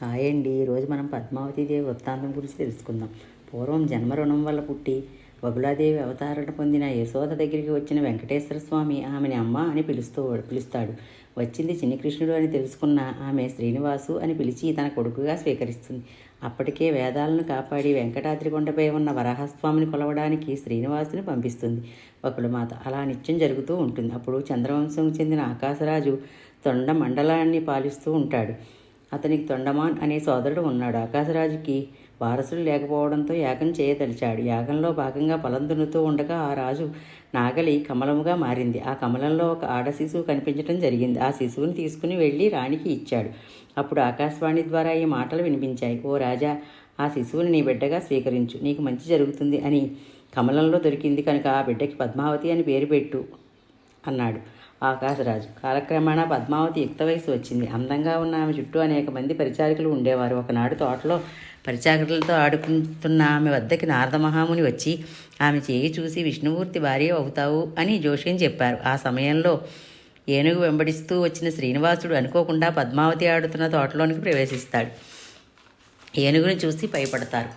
Hi అండి. ఈరోజు మనం పద్మావతీదేవి వృత్తాంతం గురించి తెలుసుకుందాం. పూర్వం జన్మ రుణం వల్ల పుట్టి వగుళాదేవి అవతారణ పొందిన యశోద దగ్గరికి వచ్చిన వెంకటేశ్వర స్వామి ఆమెని అమ్మ అని పిలుస్తాడు. వచ్చింది చిన్ని కృష్ణుడు అని తెలుసుకున్న ఆమె శ్రీనివాసు అని పిలిచి తన కొడుకుగా స్వీకరిస్తుంది. అప్పటికే వేదాలను కాపాడి వెంకటాద్రి కొండపై ఉన్న వరాహస్వామిని కొలవడానికి శ్రీనివాసుని పంపిస్తుంది వకుళమాత. అలా నిత్యం జరుగుతూ ఉంటుంది. అప్పుడు చంద్రవంశం చెందిన ఆకాశరాజు తొండ మండలాన్ని పాలిస్తూ ఉంటాడు. అతనికి తొండమాన్ అనే సోదరుడు ఉన్నాడు. ఆకాశరాజుకి వారసులు లేకపోవడంతో యాగం చేయదలిచాడు. యాగంలో భాగంగా పొలం దున్నుతూ ఉండగా ఆ రాజు నాగలి కమలముగా మారింది. ఆ కమలంలో ఒక ఆడ శిశువు కనిపించడం జరిగింది. ఆ శిశువుని తీసుకుని వెళ్ళి రాణికి ఇచ్చాడు. అప్పుడు ఆకాశవాణి ద్వారా ఈ మాటలు వినిపించాయి. ఓ రాజా, ఆ శిశువుని నీ బిడ్డగా స్వీకరించు, నీకు మంచి జరుగుతుంది అని కమలంలో దొరికింది కనుక ఆ బిడ్డకి పద్మావతి అని పేరు పెట్టు అన్నాడు ఆకాశరాజు. కాలక్రమేణా పద్మావతి యుక్త వయసు వచ్చింది. అందంగా ఉన్న ఆమె చుట్టూ అనేక మంది పరిచారికులు ఉండేవారు. ఒకనాడు తోటలో పరిచారికులతో ఆడుకుంటున్న ఆమె వద్దకి నారద మహాముని వచ్చి ఆమె చేయి చూసి విష్ణుమూర్తి భార్య అవుతావు అని జోష్యం చెప్పారు. ఆ సమయంలో ఏనుగు వెంబడిస్తూ వచ్చిన శ్రీనివాసుడు అనుకోకుండా పద్మావతి ఆడుతున్న తోటలోనికి ప్రవేశిస్తాడు. ఏనుగుని చూసి భయపడతారు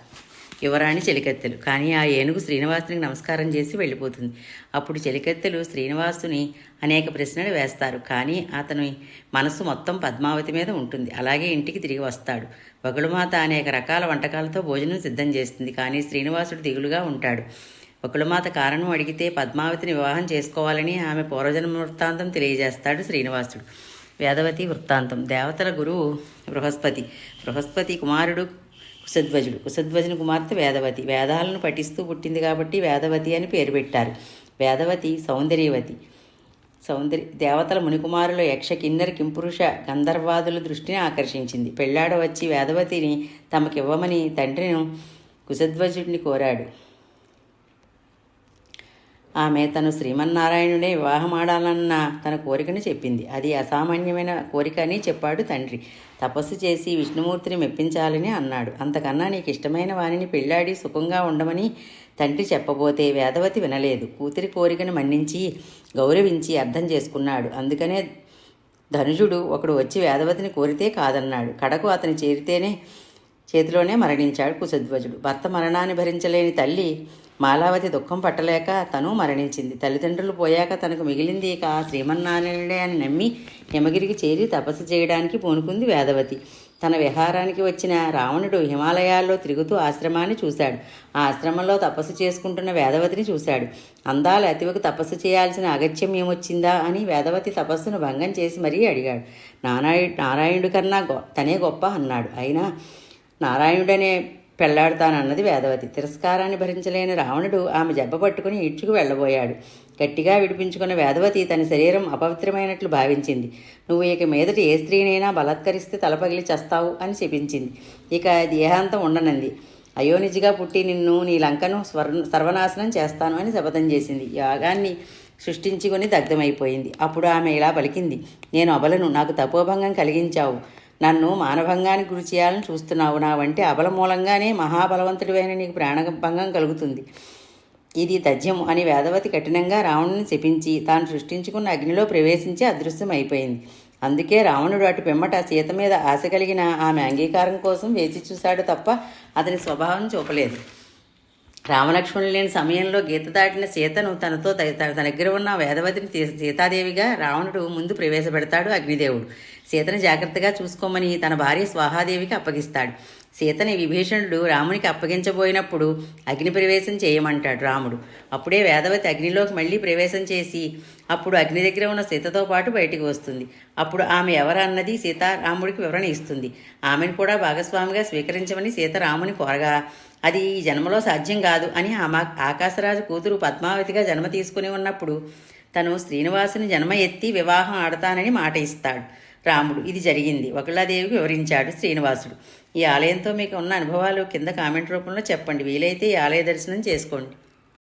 యువరాణి చెలికత్తెలు. కానీ ఆ ఏనుగు శ్రీనివాసునికి నమస్కారం చేసి వెళ్ళిపోతుంది. అప్పుడు చెలికత్తెలు శ్రీనివాసుని అనేక ప్రశ్నలు వేస్తారు. కానీ అతని మనసు మొత్తం పద్మావతి మీద ఉంటుంది. అలాగే ఇంటికి తిరిగి వస్తాడు. వకుళమాత అనేక రకాల వంటకాలతో భోజనం సిద్ధం చేస్తుంది. కానీ శ్రీనివాసుడు దిగులుగా ఉంటాడు. వకుళమాత కారణం అడిగితే పద్మావతిని వివాహం చేసుకోవాలని ఆమె పూర్వజన్మ వృత్తాంతం తెలియజేస్తాడు శ్రీనివాసుడు. వేదవతి వృత్తాంతం. దేవతల గురువు బృహస్పతి కుమారుడు కుశధ్వజుని కుమార్తె వేదవతి. వేదాలను పఠిస్తూ పుట్టింది కాబట్టి వేదవతి అని పేరు పెట్టారు. వేదవతి దేవతల మునికుమారుల యక్ష కిన్నెర కింపురుష గంధర్వాదుల దృష్టిని ఆకర్షించింది. పెళ్ళాడ వచ్చి వేదవతిని తమకివ్వమని తండ్రిని కుశధ్వజుడిని కోరాడు. ఆమె తను శ్రీమన్నారాయణుడే వివాహమాడాలన్న తన కోరికను చెప్పింది. అది అసామాన్యమైన కోరిక అని చెప్పాడు తండ్రి. తపస్సు చేసి విష్ణుమూర్తిని మెప్పించాలని అన్నాడు. అంతకన్నా నీకు ఇష్టమైన వానిని పెళ్ళాడి సుఖంగా ఉండమని తండ్రి చెప్పబోతే వేదవతి వినలేదు. కూతురి కోరికను మన్నించి గౌరవించి అర్థం చేసుకున్నాడు. అందుకనే ధనుజుడు ఒకడు వచ్చి వేదవతిని కోరితే కాదన్నాడు. కడకు అతని చేతిలోనే మరణించాడు కుశధ్వజుడు. భర్త మరణాన్ని భరించలేని తల్లి మాలావతి దుఃఖం పట్టలేక తను మరణించింది. తల్లిదండ్రులు పోయాక తనకు మిగిలింది ఇక శ్రీమన్నారాయణుడే అని నమ్మి హిమగిరికి చేరి తపస్సు చేయడానికి పూనుకుంది వేదవతి. తన విహారానికి వచ్చిన రావణుడు హిమాలయాల్లో తిరుగుతూ ఆశ్రమాన్ని చూశాడు. ఆ ఆశ్రమంలో తపస్సు చేసుకుంటున్న వేదవతిని చూశాడు. అందాల అతివకు తపస్సు చేయాల్సిన అగత్యం ఏమొచ్చిందా అని వేదవతి తపస్సును భంగం చేసి మరీ అడిగాడు. నారాయణుడి కన్నా తనే గొప్ప అన్నాడు. అయినా నారాయణుడనే పెళ్లాడుతానన్నది వేదవతి. తిరస్కారాన్ని భరించలేని రావణుడు ఆమె జబ్బ పట్టుకుని ఈడ్చుకు వెళ్ళబోయాడు. గట్టిగా విడిపించుకున్న వేదవతి తన శరీరం అపవిత్రమైనట్లు భావించింది. నువ్వు ఇక మీదటి ఏ స్త్రీనైనా బలాత్కరిస్తే తలపగిలి చస్తావు అని చెప్పించింది. ఇక దేహాంతం ఉండనంది. అయోనిజిగా పుట్టి నిన్ను నీ లంకను సర్వనాశనం చేస్తాను అని శపథం చేసింది. యాగాన్ని సృష్టించుకొని దగ్ధమైపోయింది. అప్పుడు ఆమె ఇలా పలికింది. నేను అబలను, నాకు తపోభంగం కలిగించావు, నన్ను మానభంగానికి గురి చేయాలని చూస్తున్నావు. నా వంటి అబల మూలంగానే మహాబలవంతుడివైన నీకు ప్రాణభంగం కలుగుతుంది. ఇది తథ్యం అని వేదవతి కఠినంగా రావణుని శపించి తాను సృష్టించుకున్న అగ్నిలో ప్రవేశించి అదృశ్యం అయిపోయింది. అందుకే రావణుడు అటు పిమ్మట సీత మీద ఆశ కలిగిన ఆమె అంగీకారం కోసం వేచి చూశాడు తప్ప అతని స్వభావం చూపలేదు. రామలక్ష్మణులు లేని సమయంలో గీత దాటిన సీతను తనతో తన దగ్గర ఉన్న వేదవతిని సీతాదేవిగా రావణుడు ముందు ప్రవేశపెడతాడు అగ్నిదేవుడు. సీతను జాగ్రత్తగా చూసుకోమని తన భార్య స్వాహాదేవికి అప్పగిస్తాడు. సీతని విభీషణుడు రామునికి అప్పగించబోయినప్పుడు అగ్ని ప్రవేశం చేయమంటాడు రాముడు. అప్పుడే వేదవతి అగ్నిలోకి మళ్ళీ ప్రవేశం చేసి అప్పుడు అగ్ని దగ్గర ఉన్న సీతతో పాటు బయటికి వస్తుంది. అప్పుడు ఆమె ఎవరన్నది సీత రాముడికి వివరణ ఇస్తుంది. ఆమెను కూడా భాగస్వామిగా స్వీకరించమని సీత రాముని కోరగా అది ఈ జన్మలో సాధ్యం కాదు అని ఆకాశరాజు కూతురు పద్మావతిగా జన్మ తీసుకుని ఉన్నప్పుడు తను శ్రీనివాసుని జన్మ ఎత్తి వివాహం ఆడతానని మాట ఇస్తాడు రాముడు. ఇది జరిగింది వకుళాదేవికి వివరించాడు శ్రీనివాసుడు. ఈ ఆలయంతో మీకు ఉన్న అనుభవాలు కింద కామెంట్ రూపంలో చెప్పండి. వీలైతే ఈ ఆలయ దర్శనం చేసుకోండి.